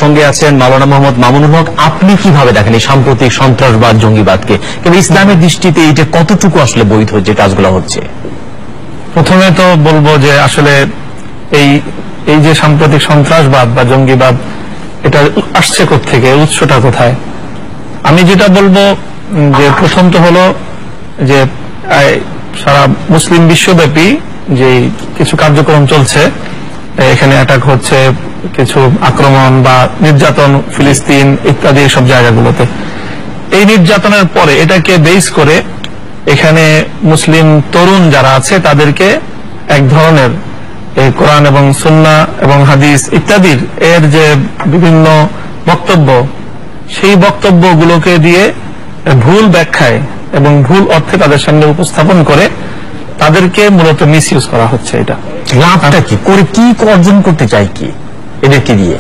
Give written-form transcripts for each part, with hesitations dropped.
সঙ্গে আছেন মাওলানা মোহাম্মদ মামুনুল হক। আপনি কিভাবে দেখেন এই সাম্প্রতিক সন্ত্রাসবাদ জঙ্গিবাদকে, কিন্তু ইসলামের দৃষ্টিতে এটা কতটুকু আসলে বৈধ যে কাজগুলো হচ্ছে? প্রথমে তো বলবো যে আসলে এই যে সাম্প্রতিক সন্ত্রাসবাদ বা জঙ্গিবাদ এটা আসছে কোত্থেকে, উৎসটা কোথায়? আমি যেটা বলবো যে প্রথম তো হলো যে সারা মুসলিম বিশ্বব্যাপী যে কিছু কার্যক্রম চলছে, এখানে অ্যাটাক হচ্ছে, কিছু আক্রমণ বা নির্যাতন ফিলিস্তিন ইত্যাদি সব জায়গাগুলোতে, এই নির্যাতনের পরে এটাকে বেস করে এখানে মুসলিম তরুণ যারা আছে তাদেরকে এক ধরনের এই কোরআন এবং সুন্নাহ এবং হাদিস ইত্যাদির এর যে বিভিন্ন বক্তব্য, সেই বক্তব্যগুলোকে দিয়ে ভুল ব্যাখ্যায় এবং ভুল অর্থে তাদের সামনে উপস্থাপন করে তাদেরকে মূলত মিসইউজ করা হচ্ছে। এটা লাভটা কি করে, কি অর্জন করতে চায়, কি এদেরকে দিয়ে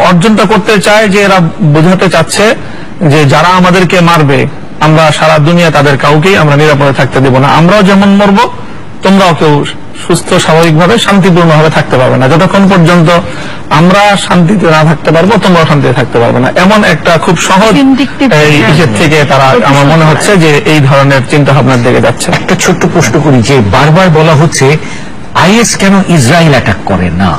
অর্জনটা করতে চায় যে এরা বোঝাতে চাচ্ছে যে যারা আমাদেরকে মারবে আমরা সারা দুনিয়া তাদের কাউকেই আমরা নিরাপদে থাকতে দেব না, আমরাও যেমন মরবো তোমরাও কেউ সুস্থ স্বাভাবিকভাবে শান্তিপূর্ণভাবে থাকতে পারবে না, যতক্ষণ পর্যন্ত আমরা শান্তিতে না থাকতে পারবো তোমরাও শান্তিতে থাকতে পারবে না। এমন একটা খুব সহজ ইসের থেকে তারা আমার মনে হচ্ছে যে এই ধরনের চিন্তা ভাবনার দিকে যাচ্ছে। একটা ছোট্ট প্রশ্ন করি, যে বারবার বলা হচ্ছে আইএস কেন ইসরায়েল অ্যাটাক করে না?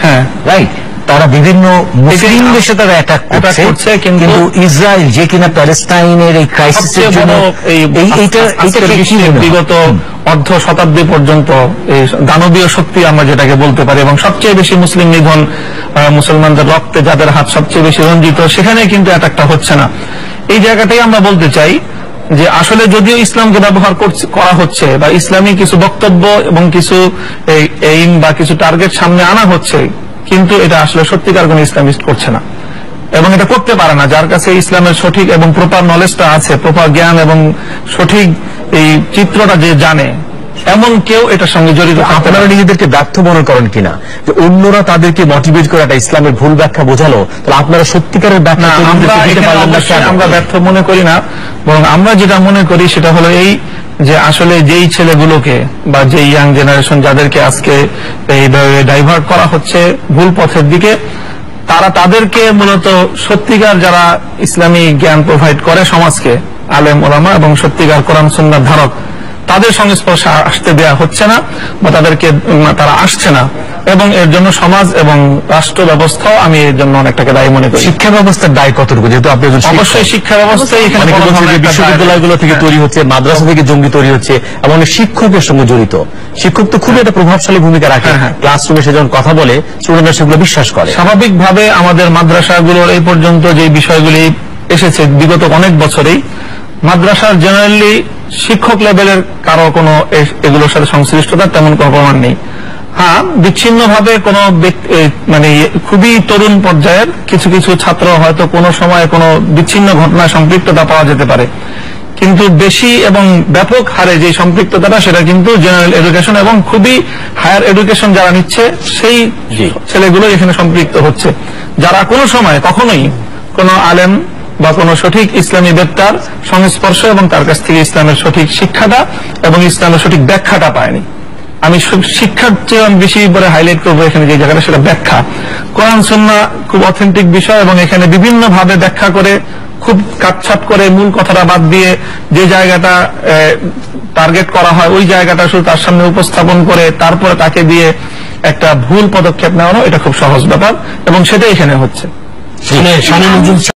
হ্যাঁ, রাইট, তারা বিভিন্ন মুসলিম দেশে তারা অ্যাটাক করছে, কিন্তু ইসরায়েল যে কিনা প্যালেস্টাইনের এই ক্রাইসিসের জন্য বিগত অর্ধ শতাব্দী পর্যন্ত এই দানবীয় শক্তি আমরা যেটাকে বলতে পারি এবং সবচেয়ে বেশি মুসলিম নিধন, মুসলমানদের রক্তে যাদের হাত সবচেয়ে বেশি রঞ্জিত, সেখানে কিন্তু অ্যাটাকটা হচ্ছে না। এই জায়গাটাই আমরা বলতে চাই যে আসলে যদিও ইসলামকে ব্যবহার করা হচ্ছে বা ইসলামী কিছু বক্তব্য এবং কিছু এইম বা কিছু টার্গেট সামনে আনা হচ্ছে, কিন্তু এটা আসলে সত্যিকার কোন ইসলামিস্ট করছে না এবং এটা করতে পারে না। যার কাছে ইসলামের সঠিক এবং প্রপার নলেজটা আছে, প্রপার জ্ঞান এবং সঠিক এই চিত্রটা যে জানে, এমন কেউ এটার সঙ্গে জড়িত। আপনারা নিজেদেরকে ব্যর্থ মনে করেন কিনা যে অন্যরা তাদেরকে মোটিভেট করে একটা ইসলামের ভুল ব্যাখ্যা বোঝালো, তাহলে আপনারা সত্যিকারের ব্যাখ্যা? আমরা ব্যর্থ মনে করি না, বরং আমরা যেটা মনে করি সেটা হলো এই যে আসলে যেই ছেলেগুলোকে বা যে ইয়াং জেনারেশন যাদেরকে আজকে এইভাবে ডাইভার্ট করা হচ্ছে ভুল পথের দিকে, তাদেরকে মূলত সত্যিকার যারা ইসলামী জ্ঞান প্রোভাইড করে সমাজকে, আলেম ওলামা এবং সত্যিকার কোরআন সুন্নাহর ধারক, তাদের সংস্পর্শে আসতে দেয়া হচ্ছে না বা তারা আসছে না, এবং এর জন্য সমাজ এবং রাষ্ট্র ব্যবস্থাও আমি এর জন্য অনেকটাকে দায়ী মনে করি। শিক্ষা ব্যবস্থার দায় কতটুকু? যেহেতু আপনি অবশ্যই শিক্ষা ব্যবস্থায় এখানে বিশ্ববিদ্যালয়গুলো থেকে তৈরি হচ্ছে, মাদ্রাসা থেকে জঙ্গি তৈরি হচ্ছে এবং শিক্ষকের সঙ্গে জড়িত। শিক্ষক তো খুবই একটা প্রভাবশালী ভূমিকা রাখে, ক্লাসরুমে সে যখন কথা বলে স্টুডেন্টরা সেগুলো বিশ্বাস করে। স্বাভাবিকভাবে আমাদের মাদ্রাসাগুলোর এই পর্যন্ত যে বিষয়গুলি এসেছে বিগত অনেক বছরেই, মাদ্রাসার জেনারেলি শিক্ষক লেভেলের কারো কোনো এগুলোর সাথে সংশ্লিষ্টতার তেমন কোনো প্রমাণ নেই। হ্যাঁ, বিচ্ছিন্নভাবে কোনো মানে খুবই তরুণ পর্যায়ের কিছু কিছু ছাত্র হয়তো কোনো সময় কোনো বিচ্ছিন্ন ঘটনায় সম্পৃক্ততা পাওয়া যেতে পারে, কিন্তু বেশি এবং ব্যাপক হারে যে সম্পৃক্ততাটা সেটা কিন্তু জেনারেল এডুকেশন এবং খুবই হায়ার এডুকেশন যারা নিচ্ছে সেই ছেলেগুলো এখানে সম্পৃক্ত হচ্ছে, যারা কোনো সময় কখনোই কোনো আলেম বা কোনো সঠিক ইসলামী ব্যক্তির সংস্পর্শ এবং তার কাছ থেকে ইসলামের সঠিক শিক্ষাটা এবং ইসলামের সঠিক ব্যাখ্যাটা পায়নি। আমি শিক্ষার চেয়ে আমি বেশি করে হাইলাইট করবো এখানে যে জায়গাটা, সেটা ব্যাখ্যা। কোরআন সুন্নাহ খুব অথেন্টিক বিষয় এবং এখানে বিভিন্ন ভাবে ব্যাখ্যা করে খুব কাটছাট করে মূল কথাটা বাদ দিয়ে যে জায়গাটা টার্গেট করা হয় ওই জায়গাটা শুধু তার সামনে উপস্থাপন করে তারপরে তাকে দিয়ে একটা ভুল পদক্ষেপ নেওয়ানো, এটা খুব সহজ ব্যাপার এবং সেটাই এখানে হচ্ছে।